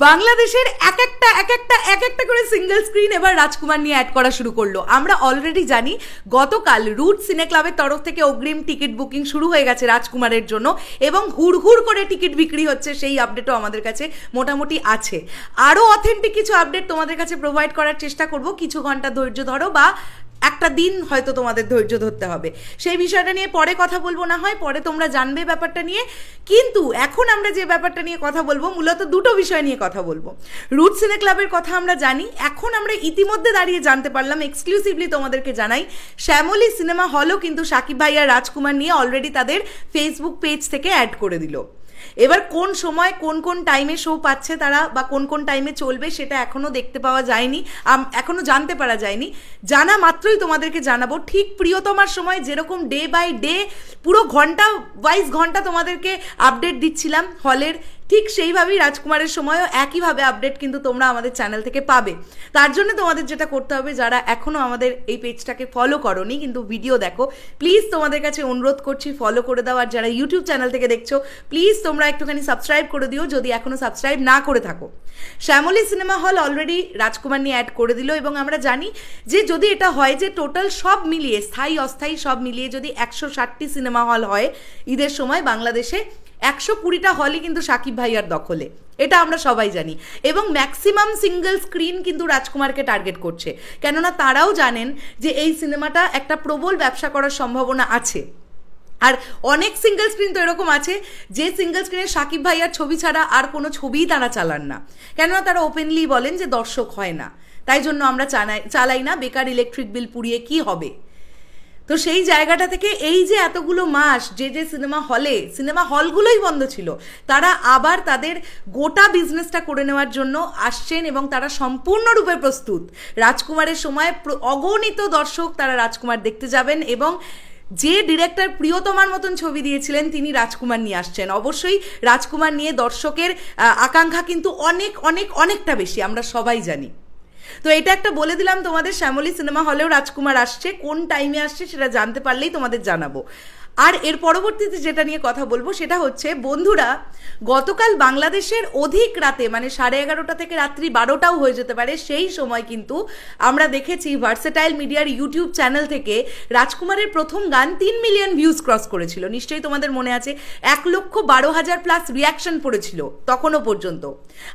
বাংলাদেশের এক একটা করে সিঙ্গেল স্ক্রিন এবার রাজকুমার নিয়ে অ্যাড করা শুরু করলো। আমরা অলরেডি জানি গতকাল রুট সিনে ক্লাবের তরফ থেকে অগ্রিম টিকিট বুকিং শুরু হয়ে গেছে রাজকুমারের জন্য এবং হুড় করে টিকিট বিক্রি হচ্ছে, সেই আপডেটও আমাদের কাছে মোটামুটি আছে। আরও অথেন্টিক কিছু আপডেট তোমাদের কাছে প্রোভাইড করার চেষ্টা করব। কিছু ঘন্টা ধৈর্য ধরো বা একটা দিন হয়তো তোমাদের ধৈর্য ধরতে হবে, সেই বিষয়টা নিয়ে পরে কথা বলবো, না হয় পরে তোমরা জানবে ব্যাপারটা নিয়ে। কিন্তু এখন আমরা যে ব্যাপারটা নিয়ে কথা বলবো মূলত দুটো বিষয় নিয়ে কথা বলবো। রুট সিনে ক্লাবের কথা আমরা জানি, এখন আমরা ইতিমধ্যে দাঁড়িয়ে জানতে পারলাম, এক্সক্লুসিভলি তোমাদেরকে জানাই, শ্যামলী সিনেমা হলও কিন্তু সাকিব ভাই আর রাজকুমার নিয়ে অলরেডি তাদের ফেসবুক পেজ থেকে অ্যাড করে দিল। এবার কোন সময় কোন টাইমে শো পাচ্ছে তারা বা কোন টাইমে চলবে সেটা এখনও দেখতে পাওয়া যায়নি, এখনও জানতে পারা যায়নি। জানা মাত্রই তোমাদেরকে জানাবো। ঠিক প্রিয়তমার সময় যেরকম ডে বাই ডে পুরো ঘন্টা ওয়াইজ ঘন্টা তোমাদেরকে আপডেট দিচ্ছিলাম হলের, ঠিক সেইভাবেই রাজকুমারের সময়ও একইভাবে আপডেট কিন্তু তোমরা আমাদের চ্যানেল থেকে পাবে। তার জন্য তোমাদের যেটা করতে হবে, যারা এখনও আমাদের এই পেজটাকে ফলো করোনি কিন্তু ভিডিও দেখো, প্লিজ তোমাদের কাছে অনুরোধ করছি ফলো করে দাও। আর যারা ইউটিউব চ্যানেল থেকে দেখছো প্লিজ তোমরা একটুখানি সাবস্ক্রাইব করে দিও যদি এখনও সাবস্ক্রাইব না করে থাকো। শ্যামলী সিনেমা হল অলরেডি রাজকুমার নিয়ে অ্যাড করে দিল এবং আমরা জানি যে যদি এটা হয় যে টোটাল সব মিলিয়ে স্থায়ী অস্থায়ী সব মিলিয়ে যদি 160টি সিনেমা হল হয় ঈদের সময় বাংলাদেশে, 120টা হলই কিন্তু সাকিব ভাইয়ার দখলে, এটা আমরা সবাই জানি। এবং ম্যাক্সিমাম সিঙ্গেল স্ক্রিন কিন্তু রাজকুমারকে টার্গেট করছে, কেননা তারাও জানেন যে এই সিনেমাটা একটা প্রবল ব্যবসা করার সম্ভাবনা আছে। আর অনেক সিঙ্গেল স্ক্রিন তো এরকম আছে যে সিঙ্গেল স্ক্রিনে সাকিব ভাইয়ার ছবি ছাড়া আর কোনো ছবিই তারা চালান না, কেননা তারা ওপেনলি বলেন যে দর্শক হয় না, তাই জন্য আমরা চালাই না, বেকার ইলেকট্রিক বিল পুড়িয়ে কি হবে। তো সেই জায়গাটা থেকে এই যে এতগুলো মাস যে সিনেমা হলগুলোই বন্ধ ছিল, তারা আবার তাদের গোটা বিজনেসটা করে নেওয়ার জন্য আসছেন এবং তারা সম্পূর্ণরূপে প্রস্তুত। রাজকুমারের সময় অগণিত দর্শক তারা রাজকুমার দেখতে যাবেন এবং যে ডিরেক্টর প্রিয়তমার মতন ছবি দিয়েছিলেন তিনি রাজকুমার নিয়ে আসছেন। অবশ্যই রাজকুমার নিয়ে দর্শকের আকাঙ্ক্ষা কিন্তু অনেকটা বেশি, আমরা সবাই জানি। তো এটা একটা বলে দিলাম তোমাদের, শ্যামলী সিনেমা হলেও রাজকুমার আসছে, কোন টাইমে আসছে সেটা জানতে পারলেই তোমাদের জানাবো। আর এর পরবর্তীতে যেটা নিয়ে কথা বলবো সেটা হচ্ছে, বন্ধুরা গতকাল বাংলাদেশের অধিক রাতে মানে 11:30 থেকে রাত্রি 12টাও হয়ে যেতে পারে, সেই সময় কিন্তু আমরা দেখেছি ভার্সেটাইল মিডিয়ার ইউটিউব চ্যানেল থেকে রাজকুমারের প্রথম গান 3 মিলিয়ন ভিউজ ক্রস করেছিল। নিশ্চয়ই তোমাদের মনে আছে 1,12,000 প্লাস রিয়াকশন পড়েছিল তখনও পর্যন্ত।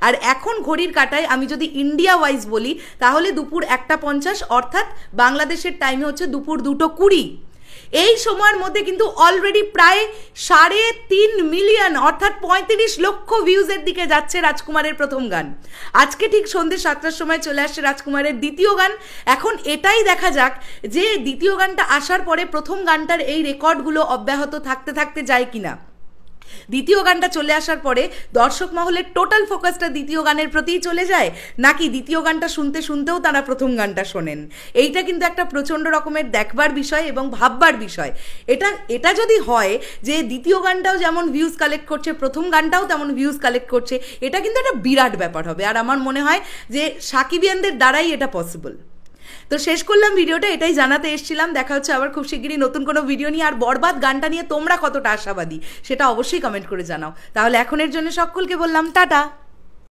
আর এখন ঘড়ির কাটায় আমি যদি ইন্ডিয়া ওয়াইজ বলি তাহলে দুপুর 1:50, অর্থাৎ বাংলাদেশের টাইমে হচ্ছে দুপুর 2:20। এই সময়ের মধ্যে কিন্তু অলরেডি প্রায় 3.5 মিলিয়ন অর্থাৎ 35 লক্ষ ভিউজের দিকে যাচ্ছে রাজকুমারের প্রথম গান। আজকে ঠিক সন্ধ্যে 7টার সময় চলে আসছে রাজকুমারের দ্বিতীয় গান। এখন এটাই দেখা যাক যে দ্বিতীয় গানটা আসার পরে প্রথম গানটার এই রেকর্ডগুলো অব্যাহত থাকতে যায় কিনা। দ্বিতীয় গানটা চলে আসার পরে দর্শক মহলের টোটাল ফোকাসটা দ্বিতীয় গানের প্রতিই চলে যায়, নাকি দ্বিতীয় গানটা শুনতেও তারা প্রথম গানটা শোনেন। এইটা কিন্তু একটা প্রচণ্ড রকমের দেখবার বিষয় এবং ভাববার বিষয়। এটা যদি হয় যে দ্বিতীয় গানটাও যেমন ভিউজ কালেক্ট করছে, প্রথম গানটাও তেমন ভিউজ কালেক্ট করছে, এটা কিন্তু একটা বিরাট ব্যাপার হবে। আর আমার মনে হয় যে সাকিবিয়ানদের দ্বারাই এটা পসিবল। তো শেষ করলাম ভিডিওটা, এটাই জানাতে এসেছিলাম। দেখা হচ্ছে আবার খুব শিগগিরই নতুন কোনো ভিডিও নিয়ে। আর বরবাদ গানটা নিয়ে তোমরা কতটা আশাবাদী সেটা অবশ্যই কমেন্ট করে জানাও। তাহলে এখনের জন্য সকলকে বললাম টাটা।